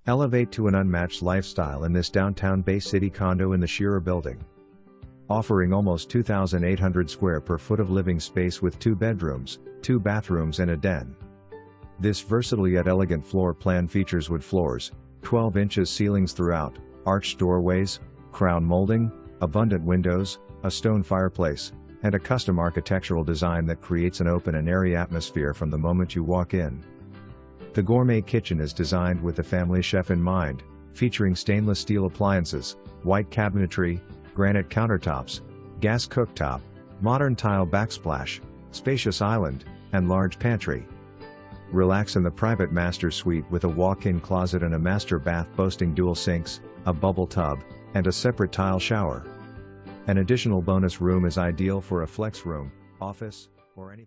Elevate to an unmatched lifestyle in this downtown Bay City condo in the Shearer building. Offering almost 2,800 square per foot of living space with 2 bedrooms, 2 bathrooms and a den. This versatile yet elegant floor plan features wood floors, 12 inches ceilings throughout, arched doorways, crown molding, abundant windows, a stone fireplace, and a custom architectural design that creates an open and airy atmosphere from the moment you walk in. The gourmet kitchen is designed with the family chef in mind, featuring stainless steel appliances, white cabinetry, granite countertops, gas cooktop, modern tile backsplash, spacious island, and large pantry. Relax in the private master suite with a walk-in closet and a master bath boasting dual sinks, a bubble tub, and a separate tile shower. An additional bonus room is ideal for a flex room, office, or any